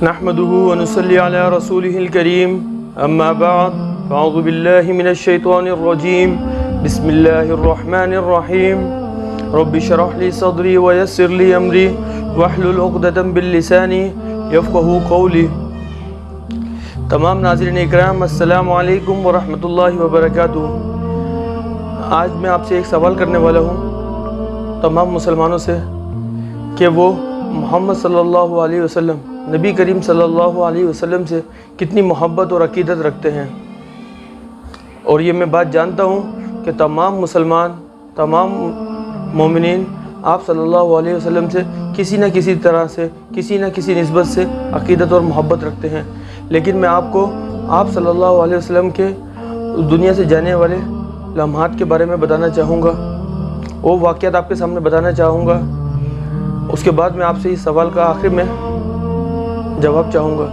نحمده ونصلي على رسوله الكريم اما بعد فاعوذ بالله من الشيطان الرجيم بسم الله الرحمن الرحيم رب اشرح لي صدري ويسر لي امري واحلل عقدة من لساني يفقهوا قولي۔ تمام ناظرین اکرام، السلام علیکم ورحمۃ اللہ وبرکاتہ۔ آج میں آپ سے ایک سوال کرنے والا ہوں تمام مسلمانوں سے کہ وہ محمد صلی اللہ علیہ وسلم، نبی کریم صلی اللہ علیہ وسلم سے کتنی محبت اور عقیدت رکھتے ہیں۔ اور یہ میں بات جانتا ہوں کہ تمام مسلمان، تمام مومنین آپ صلی اللہ علیہ وسلم سے کسی نہ کسی طرح سے، کسی نہ کسی نسبت سے عقیدت اور محبت رکھتے ہیں، لیکن میں آپ کو آپ صلی اللہ علیہ وسلم کے دنیا سے جانے والے لمحات کے بارے میں بتانا چاہوں گا، وہ واقعات آپ کے سامنے بتانا چاہوں گا۔ اس کے بعد میں آپ سے اس سوال کا آخر میں جواب چاہوں گا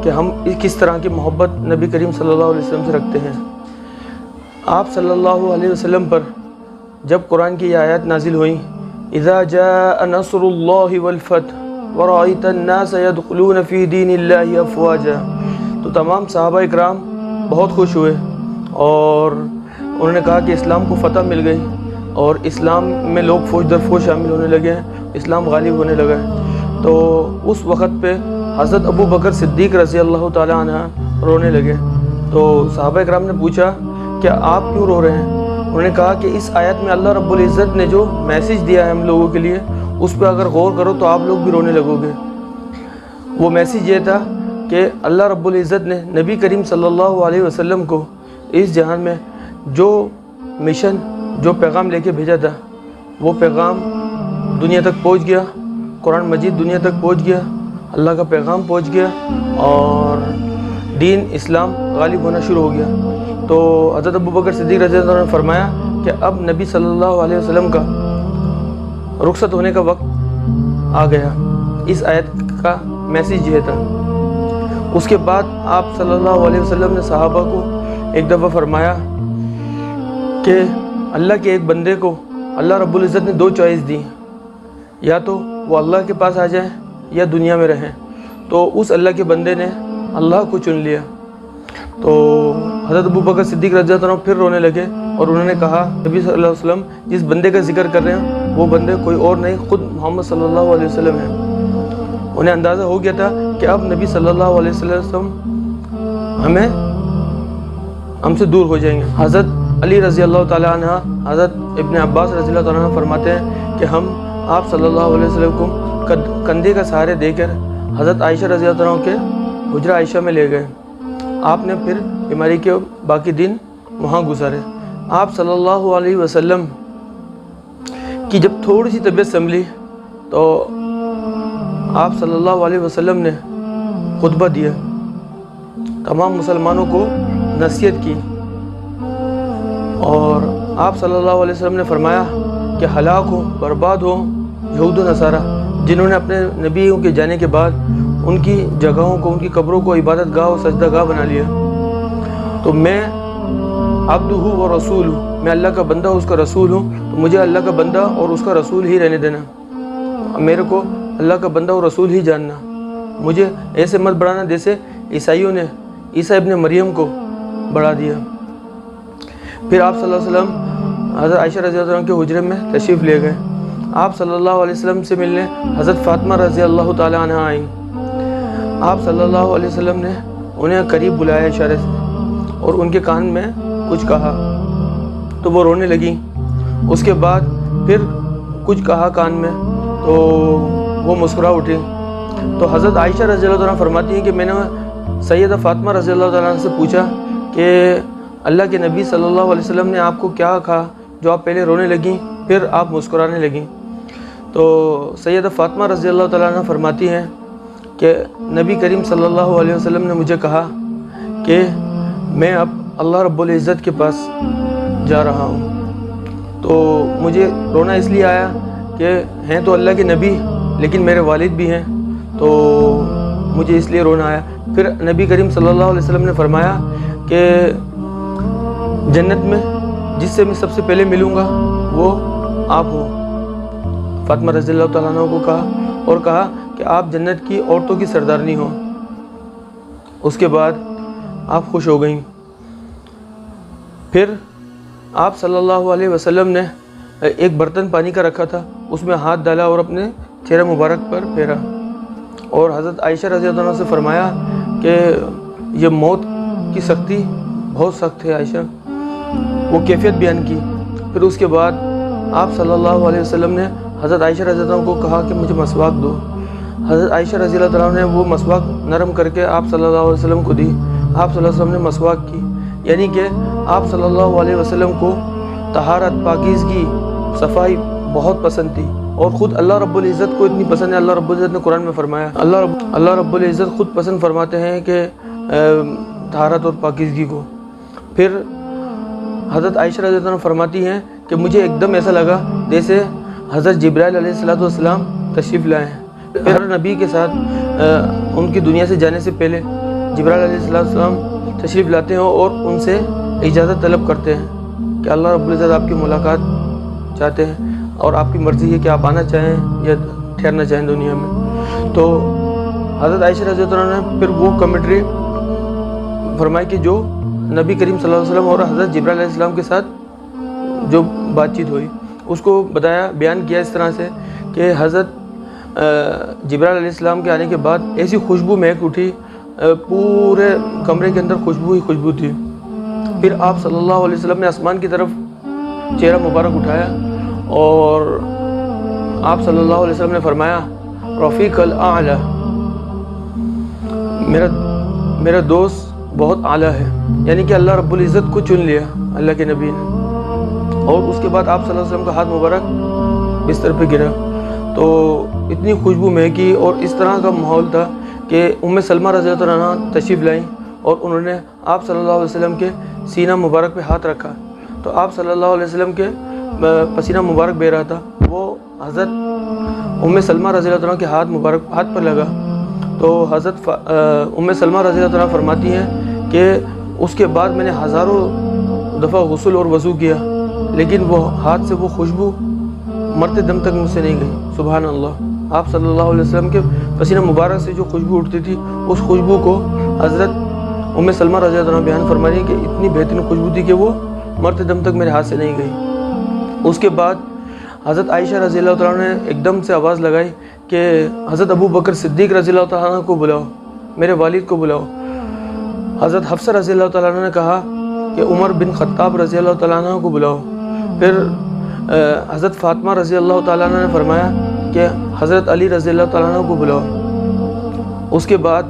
کہ ہم کس طرح کی محبت نبی کریم صلی اللہ علیہ وسلم سے رکھتے ہیں۔ آپ صلی اللہ علیہ وسلم پر جب قرآن کی یہ آیات نازل ہوئیں، اذا جاء نصر اللہ والفتح ورأيت الناس يدخلون في دین اللہ افواجا، تو تمام صحابہ اکرام بہت خوش ہوئے اور انہوں نے کہا کہ اسلام کو فتح مل گئی اور اسلام میں لوگ فوج در فوج شامل ہونے لگے ہیں، اسلام غالب ہونے لگا ہے۔ تو اس وقت پہ حضرت ابو بکر صدیق رضی اللہ تعالیٰ عنہ رونے لگے۔ تو صحابہ اکرام نے پوچھا کہ آپ کیوں رو رہے ہیں؟ انہوں نے کہا کہ اس آیت میں اللہ رب العزت نے جو میسیج دیا ہے ہم لوگوں کے لیے، اس پہ اگر غور کرو تو آپ لوگ بھی رونے لگو گے۔ وہ میسیج یہ تھا کہ اللہ رب العزت نے نبی کریم صلی اللہ علیہ وسلم کو اس جہان میں جو مشن، جو پیغام لے کے بھیجا تھا، وہ پیغام دنیا تک پہنچ گیا، قرآن مجید دنیا تک پہنچ گیا، اللہ کا پیغام پہنچ گیا اور دین اسلام غالب ہونا شروع ہو گیا۔ تو حضرت ابو بکر صدیق رضی اللہ عنہ نے فرمایا کہ اب نبی صلی اللہ علیہ وسلم کا رخصت ہونے کا وقت آ گیا۔ اس آیت کا میسیج یہ تھا۔ اس کے بعد آپ صلی اللہ علیہ وسلم نے صحابہ کو ایک دفعہ فرمایا کہ اللہ کے ایک بندے کو اللہ رب العزت نے دو چوائس دی، یا تو وہ اللہ کے پاس آ جائیں یا دنیا میں رہیں۔ تو اس اللہ کے بندے نے اللہ کو چن لیا۔ تو حضرت ابو بکر صدیق رضی اللہ عنہ پھر رونے لگے اور انہوں نے کہا نبی صلی اللہ علیہ وسلم جس بندے کا ذکر کر رہے ہیں وہ بندے کوئی اور نہیں، خود محمد صلی اللہ علیہ وسلم ہیں۔ انہیں اندازہ ہو گیا تھا کہ اب نبی صلی اللہ علیہ وسلم ہم سے دور ہو جائیں گے۔ حضرت علی رضی اللہ تعالیٰ عنہ، حضرت ابن عباس رضی اللہ تعالیٰ عنہ فرماتے ہیں کہ ہم آپ صلی اللہ علیہ وسلم کو کندھے کا سہارے دے کر حضرت عائشہ رضی اللہ عنہ کے حجرہ عائشہ میں لے گئے۔ آپ نے پھر بیماری کے باقی دن وہاں گزارے۔ آپ صلی اللہ علیہ وسلم کی جب تھوڑی سی طبیعت سنبھلی تو آپ صلی اللہ علیہ وسلم نے خطبہ دیا، تمام مسلمانوں کو نصیحت کی اور آپ صلی اللہ علیہ وسلم نے فرمایا کہ ہلاک ہو، برباد ہو یہود و نصارہ جنہوں نے اپنے نبیوں کے جانے کے بعد ان کی جگہوں کو، ان کی قبروں کو عبادت گاہ و سجدہ گاہ بنا لیا۔ تو میں عبدہ و رسول ہوں، میں اللہ کا بندہ اور اس کا رسول ہوں، تو مجھے اللہ کا بندہ اور اس کا رسول ہی رہنے دینا، میرے کو اللہ کا بندہ اور رسول ہی جاننا، مجھے ایسے مت بڑھانا جیسے عیسائیوں نے عیسیٰ ابن مریم کو بڑھا دیا۔ پھر آپ صلی اللہ علیہ وسلم حضرت عائشہ رضی اللہ عنہ کے حجرے میں تشریف لے گئے۔ آپ صلی اللہ علیہ وسلم سے ملنے حضرت فاطمہ رضی اللہ تعالیٰ عنہ آئیں۔ آپ صلی اللہ علیہ وسلم نے انہیں قریب بلایا اشارے سے اور ان کے کان میں کچھ کہا تو وہ رونے لگیں۔ اس کے بعد پھر کچھ کہا کان میں تو وہ مسکرا اٹھی۔ تو حضرت عائشہ رضی اللہ عنہ فرماتی ہیں کہ میں نے سیدہ فاطمہ رضی اللہ تعالیٰ عنہ سے پوچھا کہ اللہ کے نبی صلی اللہ علیہ وسلم نے آپ کو کیا کہا جو آپ پہلے رونے لگیں پھر آپ مسکرانے لگیں؟ تو سیدہ فاطمہ رضی اللہ تعالیٰ عنہ فرماتی ہیں کہ نبی کریم صلی اللہ علیہ وسلم نے مجھے کہا کہ میں اب اللہ رب العزت کے پاس جا رہا ہوں، تو مجھے رونا اس لیے آیا کہ ہیں تو اللہ کے نبی لیکن میرے والد بھی ہیں، تو مجھے اس لیے رونا آیا۔ پھر نبی کریم صلی اللہ علیہ وسلم نے فرمایا کہ جنت میں جس سے میں سب سے پہلے ملوں گا وہ آپ ہو۔ فاطمہ رضی اللہ تعالیٰ عنہ کو کہا اور کہا کہ کہ آپ جنت کی عورتوں کی سردارنی ہوں۔ اس کے بعد آپ خوش ہو گئیں۔ پھر آپ صلی اللہ علیہ وسلم نے ایک برتن پانی کا رکھا تھا، اس میں ہاتھ ڈالا اور اپنے چہرہ مبارک پر پھیرا، اور حضرت عائشہ رضی اللہ عنہ سے فرمایا کہ یہ موت کی سختی بہت سخت ہے عائشہ، وہ کیفیت بیان کی۔ پھر اس کے بعد آپ صلی اللہ علیہ وسلم نے حضرت عائشہ رضی اللہ عنہ کو کہا کہ مجھے مسواک دو۔ حضرت عائشہ رضی اللہ عنہ نے وہ مسواک نرم کر کے آپ صلی اللہ علیہ وسلم کو دی۔ آپ صلی اللہ علیہ وسلم نے مسواک کی، یعنی کہ آپ صلی اللہ علیہ وسلم کو طہارت، پاکیزگی، صفائی بہت پسند تھی، اور خود اللہ رب العزت کو اتنی پسند ہے۔ اللہ رب العزت نے قرآن میں فرمایا، اللہ رب العزت خود پسند فرماتے ہیں کہ طہارت اور پاکیزگی کو۔ پھر حضرت عائشہ رضی اللہ عنہ فرماتی ہیں کہ مجھے ایک دم ایسا لگا جیسے حضرت جبرائیل علیہ السلام تشریف لائے ہیں۔ ہر نبی کے ساتھ ان کی دنیا سے جانے سے پہلے جبرائیل علیہ السلام تشریف لاتے ہیں اور ان سے اجازت طلب کرتے ہیں کہ اللہ رب العزت آپ کی ملاقات چاہتے ہیں، اور آپ کی مرضی ہے کہ آپ آنا چاہیں یا ٹھہرنا چاہیں دنیا میں۔ تو حضرت عائشہ رضی اللہ عنہ نے پھر وہ کمنٹری فرمائی کہ جو نبی کریم صلی اللہ علیہ وسلم اور حضرت جبرائیل علیہ السلام کے ساتھ جو بات چیت ہوئی، اس کو بتایا، بیان کیا اس طرح سے کہ حضرت جبرائیل علیہ السلام کے آنے کے بعد ایسی خوشبو مہک اٹھی، پورے کمرے کے اندر خوشبو ہی خوشبو تھی۔ پھر آپ صلی اللہ علیہ وسلم نے آسمان کی طرف چہرہ مبارک اٹھایا، اور آپ صلی اللہ علیہ وسلم نے فرمایا رفیق الاعلی، میرا دوست بہت اعلیٰ ہے، یعنی کہ اللہ رب العزت کو چن لیا اللہ کے نبی نے۔ اور اس کے بعد آپ صلی اللہ علیہ وسلم کا ہاتھ مبارک بستر پہ گرا، تو اتنی خوشبو مہکی، اور اس طرح کا ماحول تھا کہ ام سلمہ رضی اللہ عنہا تشریف لائیں، اور انہوں نے آپ صلی اللہ علیہ وسلم کے سینہ مبارک پہ ہاتھ رکھا، تو آپ صلی اللہ علیہ وسلم کے پسینہ مبارک بہ رہا تھا، وہ حضرت ام سلمہ رضی اللہ عنہ کے ہاتھ پر لگا۔ تو حضرت ام سلمہ رضی اللہ عنہ فرماتی ہیں کہ اس کے بعد میں نے ہزاروں دفعہ غسل اور وضو کیا، لیکن وہ ہاتھ سے وہ خوشبو مرتے دم تک مجھ سے نہیں گئی۔ سبحان اللہ، آپ صلی اللہ علیہ وسلم کے پسینہ مبارک سے جو خوشبو اٹھتی تھی، اس خوشبو کو حضرت ام سلمہ رضی اللہ عنہ بیان فرما رہی ہیں کہ اتنی بہترین خوشبو تھی کہ وہ مرتے دم تک میرے ہاتھ سے نہیں گئی۔ اس کے بعد حضرت عائشہ رضی اللہ عنہ نے ایک دم سے آواز لگائی کہ حضرت ابو بکر صدیق رضی اللہ عنہ کو بلاؤ، میرے والد کو بلاؤ۔ حضرت حفصہ رضی اللہ عنہ نے کہا کہ عمر بن خطاب رضی اللہ عنہ کو بلاؤ۔ پھر حضرت فاطمہ رضی اللہ عنہ نے فرمایا کہ حضرت علی رضی اللہ عنہ کو بلاؤ۔ اس کے بعد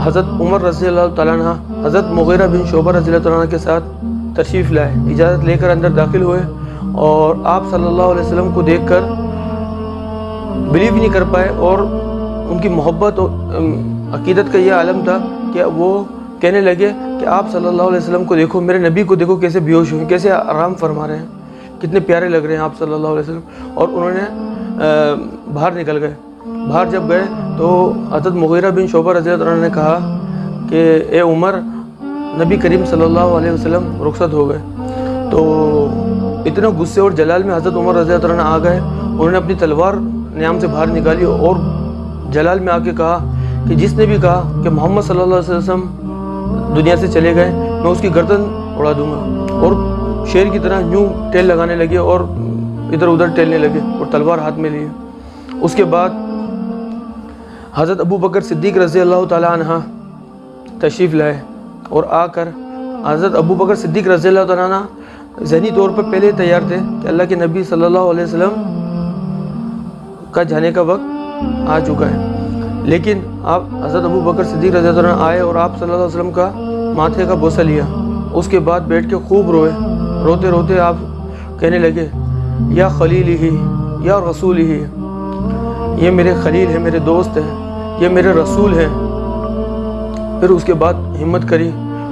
حضرت عمر رضی اللہ عنہ حضرت مغیرہ بن شعبہ رضی اللہ عنہ کے ساتھ تشریف لائے، اجازت لے کر اندر داخل ہوئے، اور آپ صلی اللہ علیہ وسلم کو دیکھ کر بلیو نہیں کر پائے، اور ان کی محبت اور عقیدت کا یہ عالم تھا کہ وہ کہنے لگے کہ آپ صلی اللہ علیہ وسلم کو دیکھو، میرے نبی کو دیکھو کیسے بیہوش ہوئے، کیسے آرام فرما رہے ہیں، کتنے پیارے لگ رہے ہیں آپ صلی اللہ علیہ وسلم۔ اور انہوں نے باہر نکل گئے۔ باہر جب گئے تو حضرت مغیرہ بن شعبہ رضی اللہ عنہ نے کہا کہ اے عمر، نبی کریم صلی اللہ علیہ وسلم رخصت ہو گئے۔ تو اتنا غصے اور جلال میں حضرت عمر رضی اللہ عنہ آ گئے، انہوں نے اپنی تلوار نیام سے باہر نکالی اور جلال میں آ کے کہا کہ جس نے بھی کہا کہ محمد صلی اللہ علیہ وسلم دنیا سے چلے گئے، میں اس کی گردن اڑا دوں گا۔ اور شیر کی طرح یوں ٹیل لگانے لگے اور ادھر ادھر ٹیلنے لگے اور تلوار ہاتھ میں لیے۔ اس کے بعد حضرت ابو بکر صدیق رضی اللہ تعالی عنہ تشریف لائے، اور آ کر حضرت ابو بکر صدیق رضی اللہ تعالی عنہ ذہنی طور پر پہلے تیار تھے کہ اللہ کے نبی صلی اللہ علیہ وسلم کا جانے کا وقت آ چکا ہے، لیکن آپ حضرت ابو بکر صدیق رضی اللہ عنہ آئے اور آپ صلی اللہ علیہ وسلم کا ماتھے کا بوسہ لیا۔ اس کے بعد بیٹھ کے خوب روئے، روتے روتے آپ کہنے لگے یا خلیل ہی یا رسول ہی، یہ میرے خلیل ہیں، میرے دوست ہیں، یہ میرے رسول ہیں۔ پھر اس کے بعد ہمت کری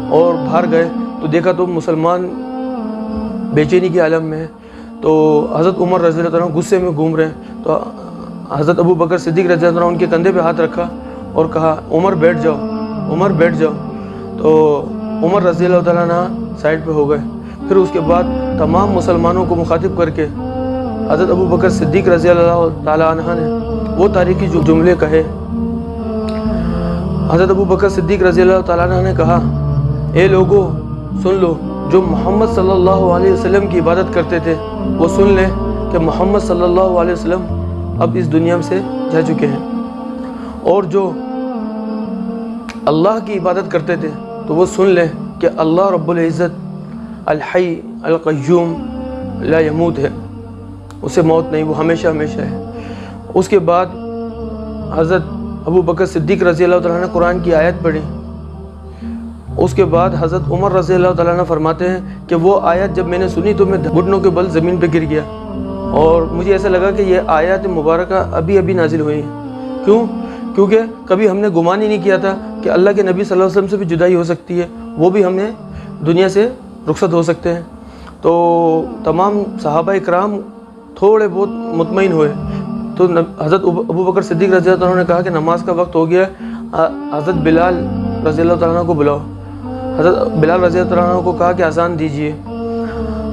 اور باہر گئے تو دیکھا تو مسلمان بے چینی کے عالم میں ہے۔ تو حضرت عمر رضی اللہ عنہ غصے میں گھوم رہے ہیں، تو حضرت ابو بکر صدیق رضی اللہ عنہ ان کے کندھے پہ ہاتھ رکھا اور کہا عمر بیٹھ جاؤ، عمر بیٹھ جاؤ۔ تو عمر رضی اللہ عنہ سائڈ پہ ہو گئے۔ پھر اس کے بعد تمام مسلمانوں کو مخاطب کر کے حضرت ابو بکر صدیق رضی اللہ تعالیٰ عنہ نے وہ تاریخی جملے کہے۔ حضرت ابو بکر صدیق رضی اللہ تعالیٰ عنہ نے کہا، اے لوگو سن لو، جو محمد صلی اللہ علیہ وسلم کی عبادت کرتے تھے وہ سن لیں کہ محمد صلی اللہ علیہ وسلم اب اس دنیا سے جا چکے ہیں، اور جو اللہ کی عبادت کرتے تھے تو وہ سن لیں کہ اللہ رب العزت الحی القیوم لا یموت ہے، اسے موت نہیں، وہ ہمیشہ ہمیشہ ہے۔ اس کے بعد حضرت ابو بکر صدیق رضی اللہ تعالیٰ نے قرآن کی آیت پڑھی۔ اس کے بعد حضرت عمر رضی اللہ تعالیٰ نے فرماتے ہیں کہ وہ آیت جب میں نے سنی تو میں گھٹنوں کے بل زمین پہ گر گیا، اور مجھے ایسا لگا کہ یہ آیات مبارکہ ابھی ابھی نازل ہوئی ہیں۔ کیونکہ کبھی ہم نے گمان ہی نہیں کیا تھا کہ اللہ کے نبی صلی اللہ علیہ وسلم سے بھی جدائی ہو سکتی ہے، وہ بھی ہم نے دنیا سے رخصت ہو سکتے ہیں۔ تو تمام صحابہ اکرام تھوڑے بہت مطمئن ہوئے، تو حضرت ابو بکر صدیق رضی اللہ عنہ نے کہا کہ نماز کا وقت ہو گیا، حضرت بلال رضی اللہ عنہ کو بلاؤ۔ حضرت بلال رضی اللہ عنہ کو کہا کہ اذان دیجیے۔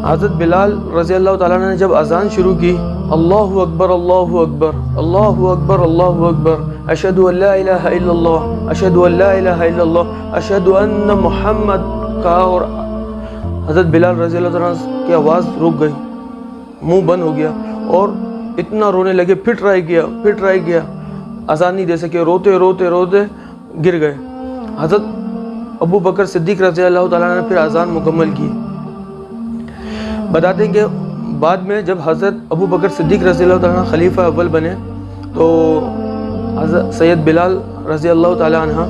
حضرت بلال رضی اللہ تعالیٰ نے جب اذان شروع کی، اللہ اکبر اللہ اکبر اللہ اکبر اللہ اکبر، اشہد ان لا الہ الا اللہ اشہد ان لا الہ الا اللہ اشہد ان محمد کہا، اور حضرت بلال رضی اللہ عنہ کی آواز رک گئی، منہ بند ہو گیا، اور اتنا رونے لگے، پھٹ رہ گیا، اذان نہیں دے سکے، روتے روتے روتے گر گئے۔ حضرت ابو بکر صدیق رضی اللہ تعالیٰ نے پھر اذان مکمل کی۔ بتاتے ہیں کہ بعد میں جب حضرت ابو بکر صدیق رضی اللہ تعالیٰ خلیفہ اول بنے تو حضرت سید بلال رضی اللہ تعالیٰ عنہ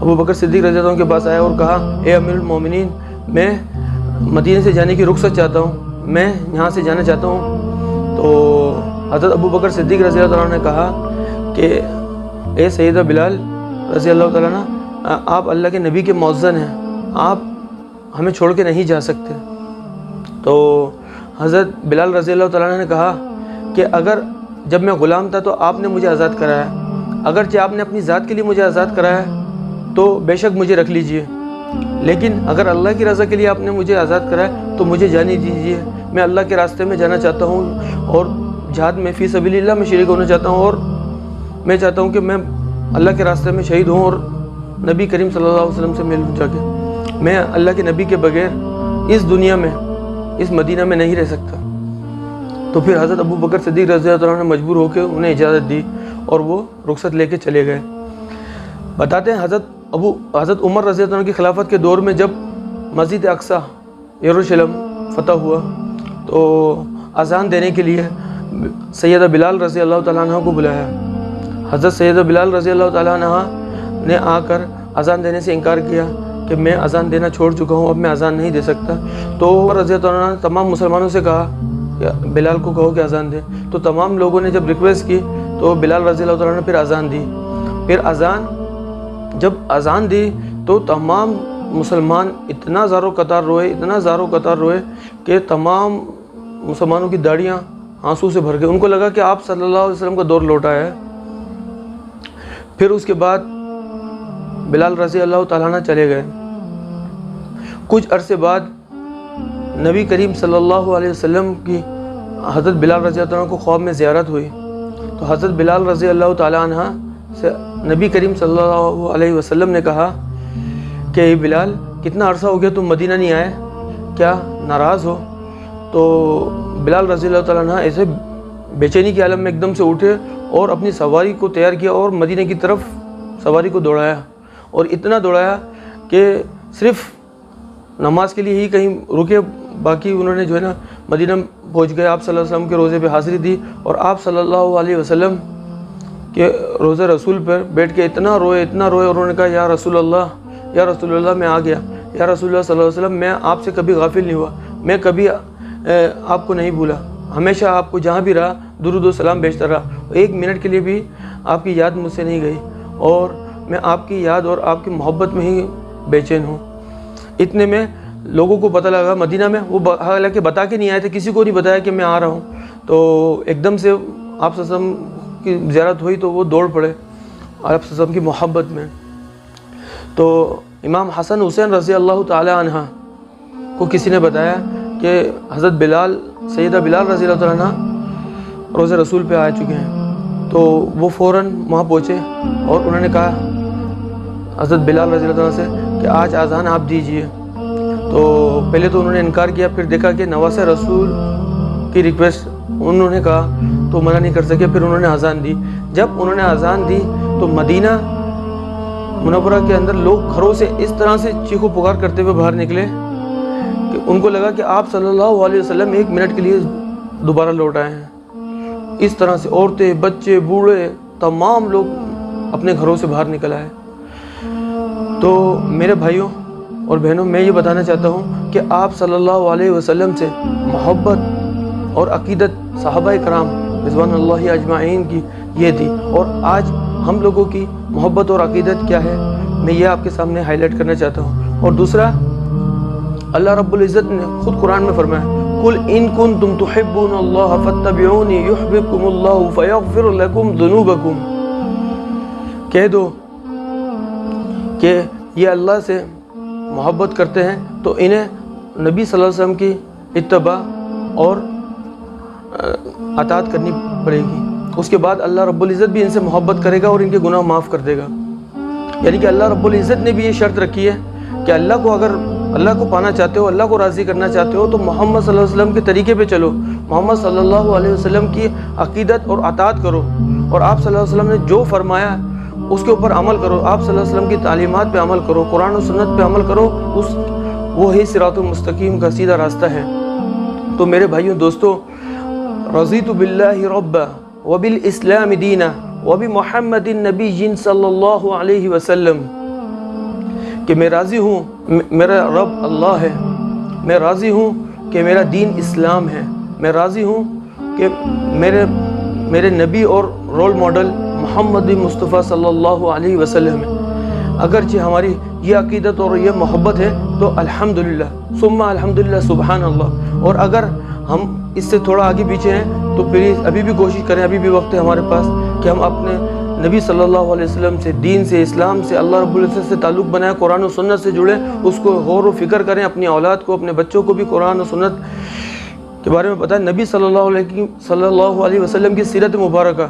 ابو بکر صدیق رضی اللہ عنہ کے پاس آیا اور کہا، اے امیر المومنین، میں مدینے سے جانے کی رخصت چاہتا ہوں، میں یہاں سے جانا چاہتا ہوں۔ تو حضرت ابو بکر صدیق رضی اللہ تعالیٰ نے کہا کہ اے سیدہ بلال رضی اللہ تعالیٰ عنہ، آپ اللہ کے نبی کے مؤذن ہیں، آپ ہمیں چھوڑ کے نہیں جا سکتے۔ تو حضرت بلال رضی اللہ تعالیٰ نے کہا کہ اگر جب میں غلام تھا تو آپ نے مجھے آزاد کرایا، اگرچہ آپ نے اپنی ذات کے لیے مجھے آزاد کرایا تو بے شک مجھے رکھ لیجئے، لیکن اگر اللہ کی رضا کے لیے آپ نے مجھے آزاد کرایا تو مجھے جانے دیجیے، میں اللہ کے راستے میں جانا چاہتا ہوں، اور جہاد میں فی سبیل اللہ میں شریک ہونا چاہتا ہوں، اور میں چاہتا ہوں کہ میں اللہ کے راستے میں شہید ہوں اور نبی کریم صلی اللہ علیہ وسلم سے ملوں جا کے، میں اللہ کے نبی کے بغیر اس دنیا میں اس مدینہ میں نہیں رہ سکتا۔ تو پھر حضرت ابو بکر صدیق رضی اللہ عنہ نے مجبور ہو کے انہیں اجازت دی اور وہ رخصت لے کے چلے گئے۔ بتاتے ہیں حضرت عمر رضی اللہ عنہ کی خلافت کے دور میں جب مسجد اقصی یروشلم فتح ہوا تو اذان دینے کے لیے سیدہ بلال رضی اللہ تعالیٰ عنہ کو بلایا۔ حضرت سیدہ بلال رضی اللہ تعالیٰ عنہ نے آ کر اذان دینے سے انکار کیا کہ میں اذان دینا چھوڑ چکا ہوں، اب میں اذان نہیں دے سکتا۔ تو عمر رضی اللہ عنہ نے تمام مسلمانوں سے کہا کہ بلال کو کہو کہ اذان دے۔ تو تمام لوگوں نے جب ریکویسٹ کی تو بلال رضی اللہ تعالیٰ نے پھر اذان دی۔ پھر جب اذان دی تو تمام مسلمان اتنا زار و قطار روئے کہ تمام مسلمانوں کی داڑیاں آنسو سے بھر گئے۔ ان کو لگا کہ آپ صلی اللہ علیہ وسلم کا دور لوٹا ہے۔ پھر اس کے بعد بلال رضی اللہ تعالیٰ عنہ چلے گئے۔ کچھ عرصے بعد نبی کریم صلی اللہ علیہ وسلم کی حضرت بلال رضی اللہ عنہ کو خواب میں زیارت ہوئی، تو حضرت بلال رضی اللہ تعالیٰ عنہ سے نبی کریم صلی اللہ علیہ وسلم نے کہا کہ اے بلال، کتنا عرصہ ہو گیا تم مدینہ نہیں آئے، کیا ناراض ہو؟ تو بلال رضی اللہ تعالیٰ عنہ ایسے بے چینی کے عالم میں ایک دم سے اٹھے اور اپنی سواری کو تیار کیا اور مدینہ کی طرف سواری کو دوڑایا، اور اتنا دوڑایا کہ صرف نماز کے لیے ہی کہیں رکے، باقی انہوں نے جو ہے نا مدینہ پہنچ گئے، آپ صلی اللہ علیہ وسلم کے روزے پہ حاضری دی، اور آپ صلی اللہ علیہ وسلم کے روزہ رسول پر بیٹھ کے اتنا روئے، اور انہوں نے کہا یا رسول اللہ میں آ گیا، یا رسول اللہ صلی اللہ علیہ وسلم میں آپ سے کبھی غافل نہیں ہوا، میں کبھی آپ کو نہیں بھولا، ہمیشہ آپ کو جہاں بھی رہا درود و سلام بھیجتا رہا، ایک منٹ کے لیے بھی آپ کی یاد مجھ سے نہیں گئی، اور میں آپ کی یاد اور آپ کی محبت میں ہی بے چین ہوں۔ اتنے میں لوگوں کو پتہ لگا مدینہ میں، وہ حالانکہ بتا کے نہیں آئے تھے، کسی کو نہیں بتایا کہ میں آ رہا ہوں، تو ایک دم سے آپ صلی اللہ علیہ وسلم کی زیارت ہوئی تو وہ دوڑ پڑے آپ صلی اللہ علیہ وسلم کی محبت میں۔ تو امام حسن حسین رضی اللہ تعالی عنہ کو کسی نے بتایا کہ حضرت بلال سیدہ بلال رضی اللہ تعالیٰ عنہ روزہ رسول پہ آ چکے ہیں، تو وہ فوراً وہاں پہنچے اور انہوں نے کہا حضرت بلال رضی اللہ عنہ سے کہ آج اذان آپ دیجئے۔ تو پہلے تو انہوں نے انکار کیا، پھر دیکھا کہ نواسہ رسول کی ریکویسٹ انہوں نے کہا تو منع نہیں کر سکے، پھر انہوں نے اذان دی۔ جب انہوں نے اذان دی تو مدینہ منورہ کے اندر لوگ گھروں سے اس طرح سے چیخ و پکار کرتے ہوئے باہر نکلے کہ ان کو لگا کہ آپ صلی اللہ علیہ وسلم 1 منٹ کے لیے دوبارہ لوٹ آئے ہیں۔ اس طرح سے عورتیں، بچے، بوڑھے، تمام لوگ اپنے گھروں سے باہر نکل آئے۔ تو میرے بھائیوں اور بہنوں، میں یہ بتانا چاہتا ہوں کہ آپ صلی اللہ علیہ وسلم سے محبت اور عقیدت صحابہ کرام رضوان اللہ اجمعین کی یہ تھی، اور آج ہم لوگوں کی محبت اور عقیدت کیا ہے، میں یہ آپ کے سامنے ہائی لائٹ کرنا چاہتا ہوں۔ اور دوسرا، اللہ رب العزت نے خود قرآن میں فرمایا قُلْ إِن كُنتُمْ تُحِبُّونَ اللَّهَ فَاتَّبِعُونِي يُحْبِبْكُمُ اللَّهُ فَيَغْفِرْ لَكُمْ ذُنُوبَكُمْ۔ کہہ دو کہ یہ اللہ سے محبت کرتے ہیں تو انہیں نبی صلی اللہ علیہ وسلم کی اتباع اور اطاعت کرنی پڑے گی، اس کے بعد اللہ رب العزت بھی ان سے محبت کرے گا اور ان کے گناہ معاف کر دے گا۔ یعنی کہ اللہ رب العزت نے بھی یہ شرط رکھی ہے کہ اللہ کو پانا چاہتے ہو، اللہ کو راضی کرنا چاہتے ہو تو محمد صلی اللہ علیہ وسلم کے طریقے پہ چلو، محمد صلی اللہ علیہ وسلم کی عقیدت اور اطاعت کرو، اور آپ صلی اللہ علیہ وسلم نے جو فرمایا اس کے اوپر عمل کرو، آپ صلی اللہ علیہ وسلم کی تعلیمات پہ عمل کرو، قرآن و سنت پہ عمل کرو، وہی صراط المستقیم کا سیدھا راستہ ہے۔ تو میرے بھائیوں دوستو، رضیت باللہ ربا وبالاسلام دینا وبمحمد النبی صلی اللہ علیہ وسلم، کہ میں راضی ہوں میرا رب اللہ ہے، میں راضی ہوں کہ میرا دین اسلام ہے، میں راضی ہوں کہ میرے نبی اور رول ماڈل محمد مصطفیٰ صلی اللہ علیہ وسلم ہے۔ اگرچہ ہماری یہ عقیدت اور یہ محبت ہے تو الحمدللہ ثم الحمدللہ سبحان اللہ، اور اگر ہم اس سے تھوڑا آگے پیچھے ہیں تو پلیز ابھی بھی کوشش کریں، ابھی بھی وقت ہے ہمارے پاس کہ ہم اپنے نبی صلی اللہ علیہ وسلم سے، دین سے، اسلام سے، اللہ رب العزت سے تعلق بنائیں، قرآن و سنت سے جڑیں، اس کو غور و فکر کریں، اپنی اولاد کو، اپنے بچوں کو بھی قرآن و سنت کے بارے میں بتائیں، نبی صلی اللہ علیہ وسلم کی سیرت مبارکہ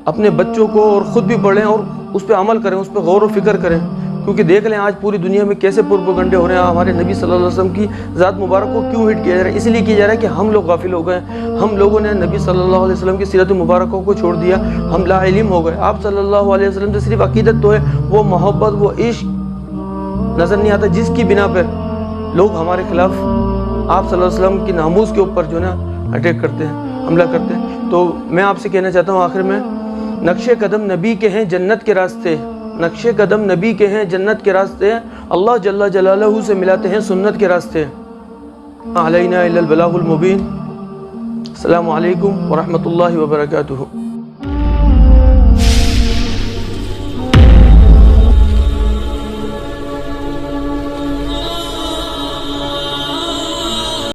اپنے بچوں کو اور خود بھی پڑھیں اور اس پہ عمل کریں، اس پہ غور و فکر کریں، کیونکہ دیکھ لیں آج پوری دنیا میں کیسے پروپیگنڈے ہو رہے ہیں، ہمارے نبی صلی اللہ علیہ وسلم کی ذات مبارک کو کیوں ہٹ کیا جا رہا ہے؟ اس لیے کیا جا رہا ہے کہ ہم لوگ غافل ہو گئے، ہم لوگوں نے نبی صلی اللہ علیہ وسلم کی سیرت مبارکوں کو چھوڑ دیا، ہم لا علم ہو گئے۔ آپ صلی اللہ علیہ وسلم سے صرف عقیدت تو ہے، وہ محبت، وہ عشق نظر نہیں آتا، جس کی بنا پر لوگ ہمارے خلاف آپ صلی اللہ علیہ وسلم کی ناموس کے اوپر جو ہے نا اٹیک کرتے ہیں، حملہ کرتے ہیں۔ تو میں آپ سے کہنا چاہتا ہوں آخر میں، نقش قدم نبی کے ہیں جنت کے راستے، نقش قدم نبی کے ہیں جنت کے راستے، اللہ جل جلالہ سے ملاتے ہیں سنت کے راستے۔ علینا الا البلاغ المبین۔ السلام علیکم ورحمۃ اللہ وبرکاتہ۔